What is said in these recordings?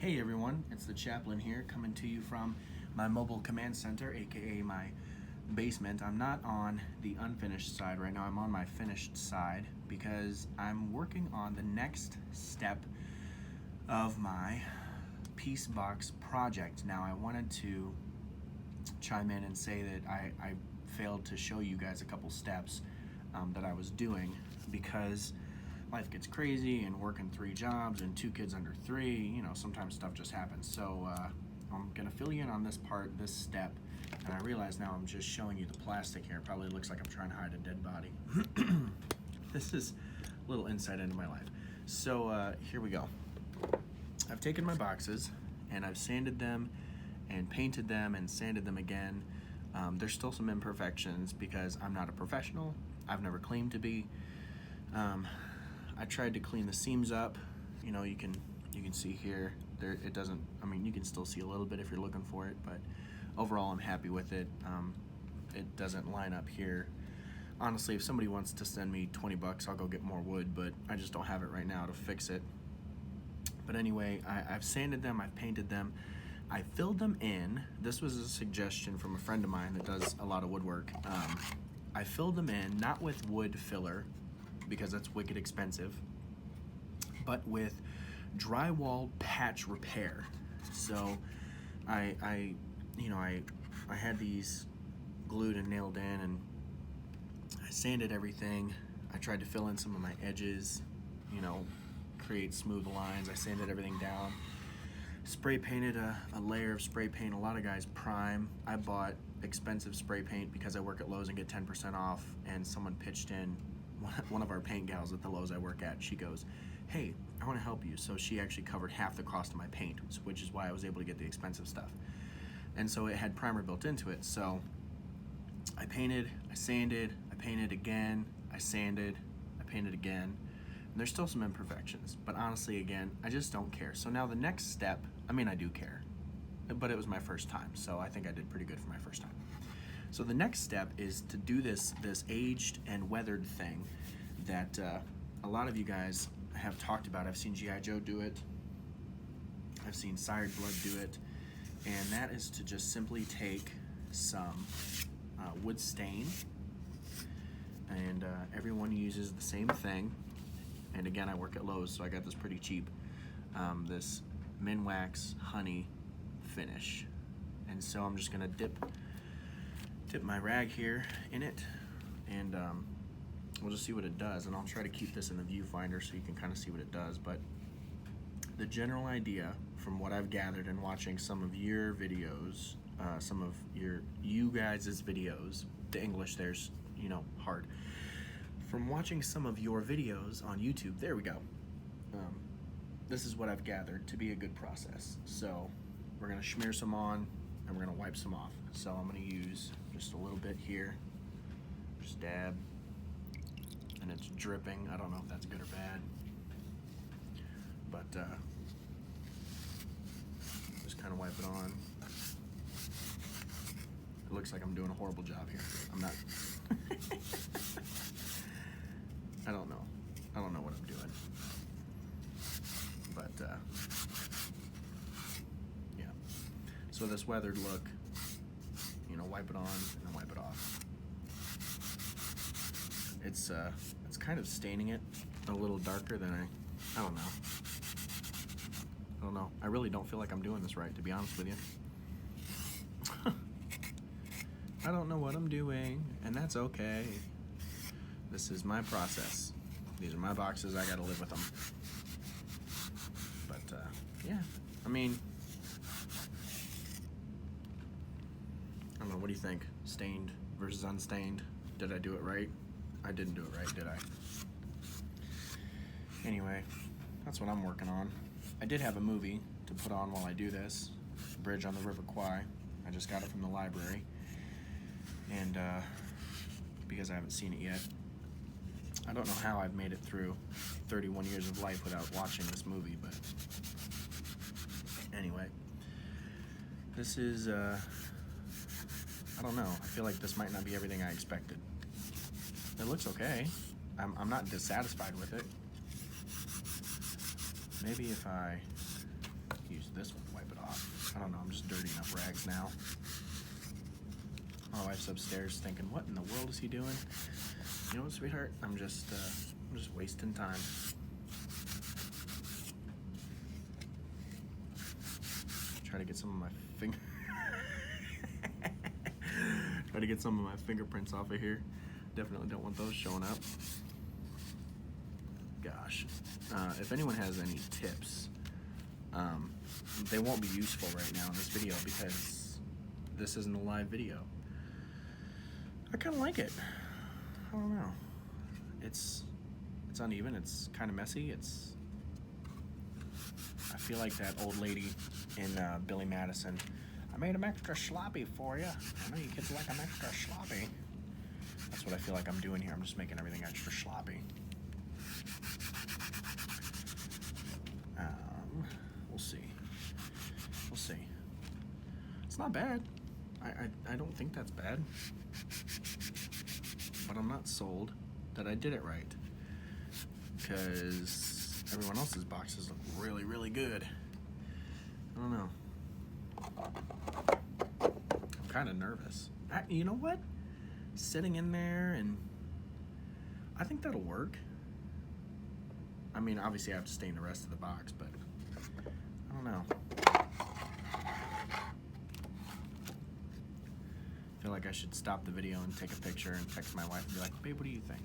Hey everyone, it's the chaplain here coming to you from my mobile command center, aka my basement. I'm not on the unfinished side right now, I'm on my finished side because I'm working on the next step of my piece box project. Now I wanted to chime in and say that I failed to show you guys a couple steps that I was doing because life gets crazy and working 3 jobs and 2 kids under 3, you know, sometimes stuff just happens. So I'm gonna fill you in on this part, this step, and I realize now I'm just showing you the plastic here. It probably looks like I'm trying to hide a dead body. This is a little insight into my life. So here we go. I've taken my boxes and I've sanded them and painted them and sanded them again. There's still some imperfections because I'm not a professional. I've never claimed to be. I tried to clean the seams up. You know, you can see here, there it doesn't, I mean, you can still see a little bit if you're looking for it, but overall I'm happy with it. It doesn't line up here. Honestly, if somebody wants to send me 20 bucks, I'll go get more wood, but I just don't have it right now to fix it. But anyway, I've sanded them, I've painted them, I filled them in. This was a suggestion from a friend of mine that does a lot of woodwork. I filled them in, not with wood filler, because that's wicked expensive, but with drywall patch repair. So I had these glued and nailed in, and I sanded everything. I tried to fill in some of my edges, you know, create smooth lines. I sanded everything down, spray painted a layer of spray paint. A lot of guys prime. I bought expensive spray paint because I work at Lowe's and get 10% off, and someone pitched in, one of our paint gals at the Lowe's I work at, she goes, hey, I want to help you. So she actually covered half the cost of my paint, which is why I was able to get the expensive stuff. And so it had primer built into it. So I painted, I sanded, I painted again, I sanded, I painted again. And there's still some imperfections, but honestly, again, I just don't care. So now the next step, I mean, I do care, but it was my first time, so I think I did pretty good for my first time. So the next step is to do this aged and weathered thing that a lot of you guys have talked about. I've seen G.I. Joe do it. I've seen Sired Blood do it. And that is to just simply take some wood stain, and everyone uses the same thing. And again, I work at Lowe's, so I got this pretty cheap. This Minwax Honey finish. And so I'm just gonna dip my rag here in it, and we'll just see what it does. And I'll try to keep this in the viewfinder so you can kind of see what it does. But the general idea, from what I've gathered and watching some of your videos, some of you guys' videos, the English there's, you know, hard. From watching some of your videos on YouTube, there we go. This is what I've gathered to be a good process. So we're gonna smear some on, and we're gonna wipe some off. So I'm gonna use just a little bit here, just dab, and it's dripping. I don't know if that's good or bad, but just kind of wipe it on. It looks like I'm doing a horrible job here. I'm not. I don't know what I'm doing, but yeah. So this weathered look, you know, wipe it on and then wipe it off. It's kind of staining it a little darker than I don't know. I really don't feel like I'm doing this right, to be honest with you. I don't know what I'm doing, and that's okay. This is my process. These are my boxes, I gotta live with them. But yeah, I mean, I don't know, what do you think? Stained versus unstained? Did I do it right? I didn't do it right, did I? Anyway, that's what I'm working on. I did have a movie to put on while I do this, Bridge on the River Kwai. I just got it from the library, and because I haven't seen it yet, I don't know how I've made it through 31 years of life without watching this movie, but anyway, this is, I don't know, I feel like this might not be everything I expected. It looks okay. I'm not dissatisfied with it. Maybe if I use this one to wipe it off. I don't know, I'm just dirtying up rags now. My wife's upstairs thinking, what in the world is he doing? You know what, sweetheart? I'm just wasting time. Try to get some of my try to get some of my fingerprints off of here. Definitely don't want those showing up. Gosh, if anyone has any tips, they won't be useful right now in this video because this isn't a live video. I kind of like it. I don't know. It's uneven. It's kind of messy. I feel like that old lady in Billy Madison. I made them extra sloppy for you. I know you kids like them extra sloppy. That's what I feel like I'm doing here. I'm just making everything extra sloppy. We'll see. We'll see. It's not bad. I don't think that's bad. But I'm not sold that I did it right. Because everyone else's boxes look really, really good. I don't know. I'm kind of nervous. You know what? Sitting in there, and I think that'll work. I mean, obviously I have to stain the rest of the box, but I don't know. I feel like I should stop the video and take a picture and text my wife and be like, babe, what do you think?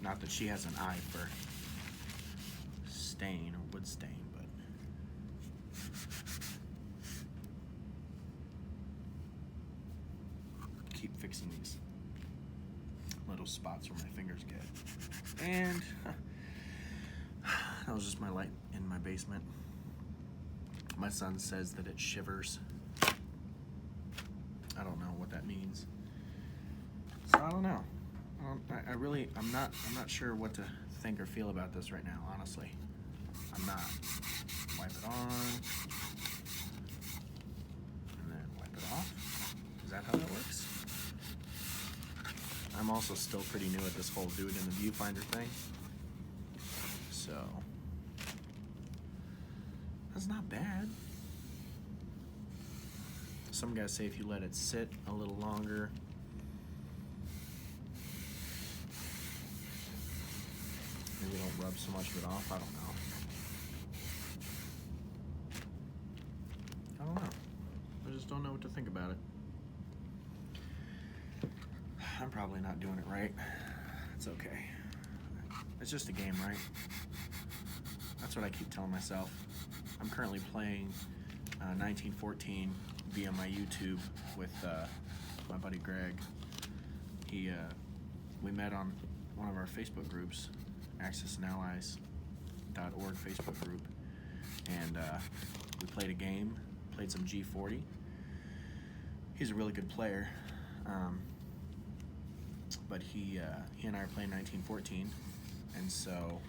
Not that she has an eye for stain or wood stain, but keep fixing these little spots where my fingers get. And that was just my light in my basement. My son says that it shivers. I don't know what that means. So I don't know. I'm not sure what to think or feel about this right now, honestly. I'm not. Wipe it on. And then wipe it off. Is that how that works? I'm also still pretty new at this whole do it in the viewfinder thing. So, that's not bad. Some guys say if you let it sit a little longer, maybe don't rub so much of it off. I don't know. I just don't know what to think about it. I'm probably not doing it right. It's okay. It's just a game, right? That's what I keep telling myself. I'm currently playing 1914 via my YouTube with my buddy Greg. We met on one of our Facebook groups, accessandallies.org Facebook group, and we played a game, played some G40. He's a really good player, but he and I are playing 1914, and so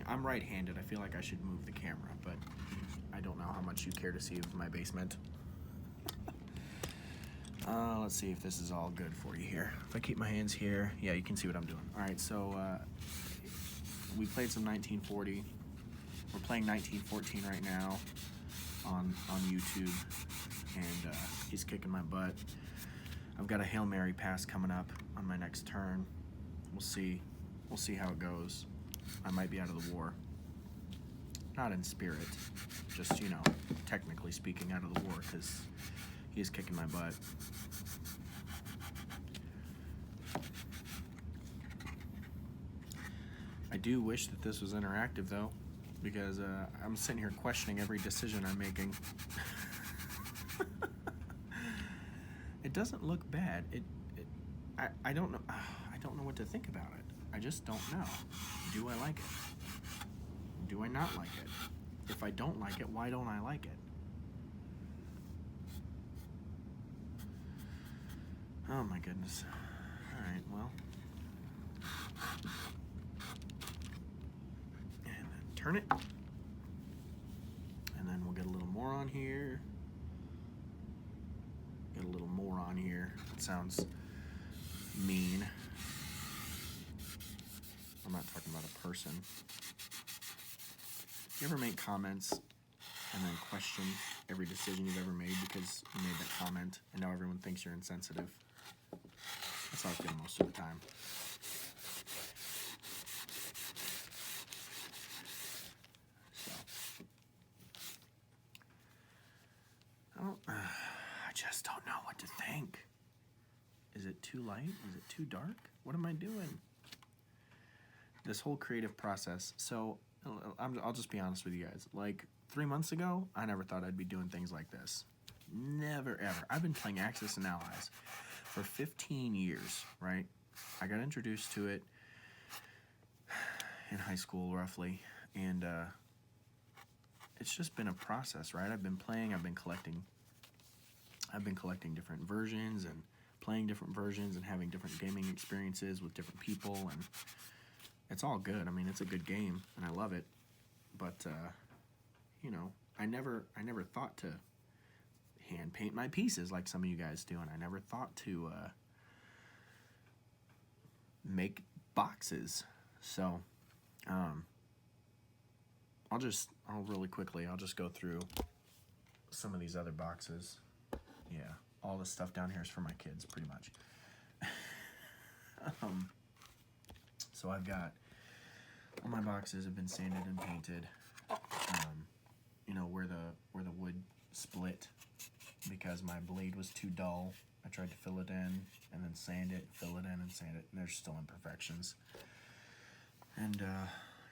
I'm right-handed. I feel like I should move the camera, but I don't know how much you care to see of my basement. Let's see if this is all good for you here. If I keep my hands here, yeah, you can see what I'm doing. All right, so we played some 1940. We're playing 1914 right now on YouTube, and he's kicking my butt. I've got a Hail Mary pass coming up on my next turn. We'll see how it goes. I might be out of the war. Not in spirit, just, you know, technically speaking, out of the war, because he's kicking my butt. I do wish that this was interactive, though, because I'm sitting here questioning every decision I'm making. It doesn't look bad. I don't know. I don't know what to think about it. I just don't know. Do I like it? Do I not like it? If I don't like it, why don't I like it? Oh my goodness. All right, well. And then turn it. And then we'll get a little more on here. Get a little more on here. That sounds mean. I'm not talking about a person. You ever make comments and then question every decision you've ever made because you made that comment and now everyone thinks you're insensitive? That's how I feel most of the time. So, I just don't know what to think. Is it too light? Is it too dark? What am I doing? This whole creative process. So, I'll just be honest with you guys. Like 3 months ago, I never thought I'd be doing things like this. Never, ever. I've been playing Axis and Allies for 15 years, right? I got introduced to it in high school, roughly, and it's just been a process, right? I've been playing, I've been collecting different versions and playing different versions and having different gaming experiences with different people, and it's all good. I mean, it's a good game, and I love it, but you know, I never thought to hand paint my pieces like some of you guys do, and I never thought to make boxes. So I'll really quickly, I'll just go through some of these other boxes. Yeah, all the stuff down here is for my kids, pretty much. So I've got, all my boxes have been sanded and painted. You know, where the wood split because my blade was too dull, I tried to fill it in and then sand it, fill it in and sand it, and there's still imperfections. And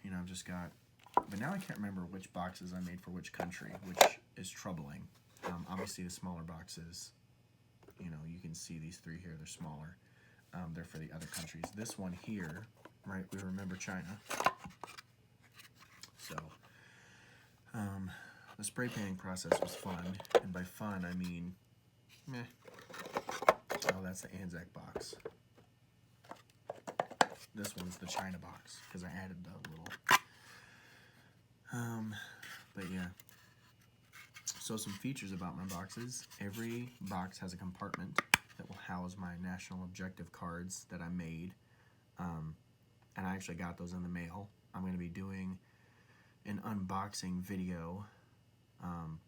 you know, I've just got, but now I can't remember which boxes I made for which country, which is troubling. Obviously the smaller boxes, you know, you can see these three here, they're smaller. They're for the other countries. This one here, right, we remember China. So, the spray painting process was fun, and by fun I mean, meh. Oh, that's the Anzac box. This one's the China box, because I added the little, but yeah. So some features about my boxes. Every box has a compartment that will house my national objective cards that I made, and I actually got those in the mail. I'm going to be doing an unboxing video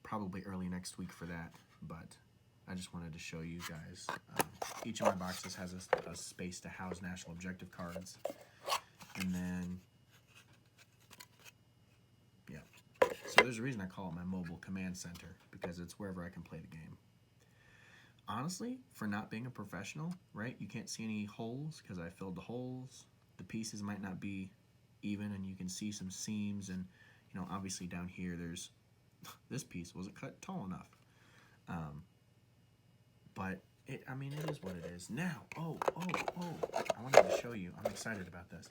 probably early next week for that, but I just wanted to show you guys. Each of my boxes has a space to house national objective cards, and then yeah, so there's a reason I call it my mobile command center, because it's wherever I can play the game. Honestly, for not being a professional, right, you can't see any holes because I filled the holes. The pieces might not be even, and you can see some seams, and you know, obviously down here there's this piece wasn't cut tall enough, but I mean, it is what it is. Now, oh, I wanted to show you, I'm excited about this.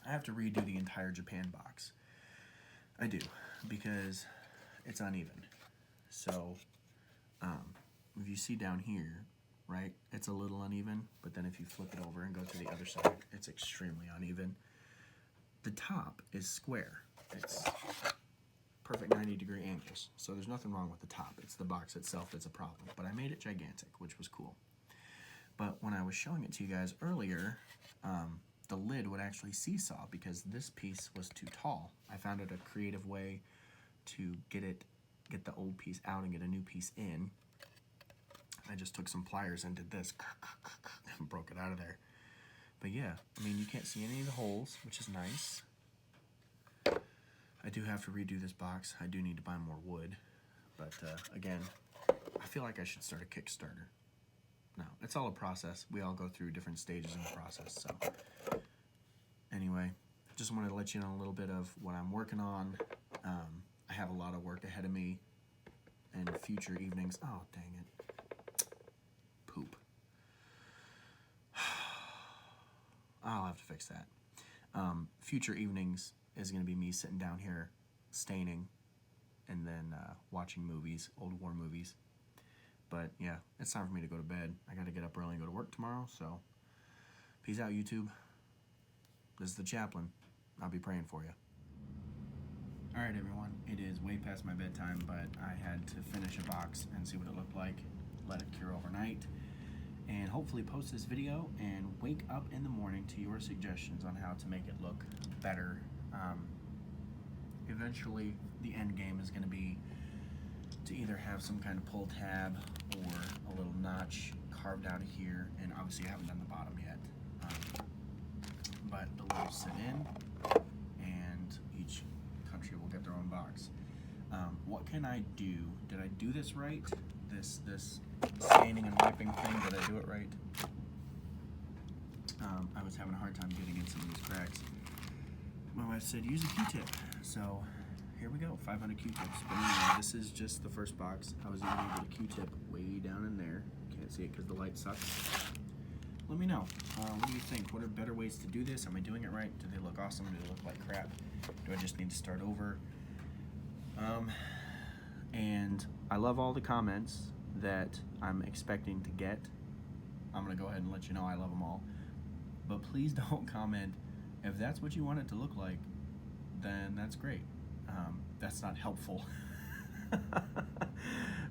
I have to redo the entire Japan box. I do, because it's uneven. So, if you see down here, right, it's a little uneven, but then if you flip it over and go to the other side, it's extremely uneven. The top is square. It's perfect 90-degree angles, so there's nothing wrong with the top. It's the box itself that's a problem, but I made it gigantic, which was cool. But when I was showing it to you guys earlier, the lid would actually seesaw because this piece was too tall. I found it a creative way to get the old piece out and get a new piece in. I just took some pliers and did this and broke it out of there. But yeah, I mean, you can't see any of the holes, which is nice. I do have to redo this box. I do need to buy more wood. But again, I feel like I should start a Kickstarter. No, it's all a process. We all go through different stages in the process. So anyway, just wanted to let you know a little bit of what I'm working on. I have a lot of work ahead of me in future evenings. Oh, dang it. Poop. I'll have to fix that. Future evenings is going to be me sitting down here staining and then watching movies, old war movies. But yeah, it's time for me to go to bed. I got to get up early and go to work tomorrow, so peace out, YouTube. This is the Chaplain. I'll be praying for you. All right, everyone. It is way past my bedtime, but I had to finish a box and see what it looked like, let it cure overnight, and hopefully post this video and wake up in the morning to your suggestions on how to make it look better. eventually the end game is going to be to either have some kind of pull tab or a little notch carved out of here, and obviously I haven't done the bottom yet. But the lid will sit in, and each country will get their own box. What can I do? Did I do this right? This sanding and wiping thing, did I do it right? I was having a hard time getting in some of these cracks. My wife said use a Q-tip, so here we go, 500 Q-tips. But anyway, this is just the first box. I was even able to Q-tip way down in there. Can't see it because the light sucks. Let me know. What do you think? What are better ways to do this? Am I doing it right? Do they look awesome? Do they look like crap? Do I just need to start over? And I love all the comments that I'm expecting to get. I'm gonna go ahead and let you know I love them all. But please don't comment if that's what you want it to look like, then that's great. That's not helpful.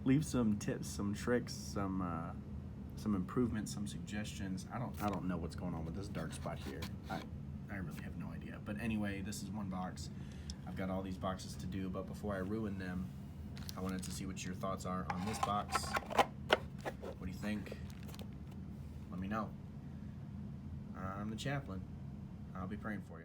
Leave some tips, some tricks, some improvements, some suggestions. I don't know what's going on with this dark spot here. I really have no idea. But anyway, this is one box. I've got all these boxes to do, but before I ruin them, I wanted to see what your thoughts are on this box. What do you think? Let me know. I'm the chaplain. I'll be praying for you.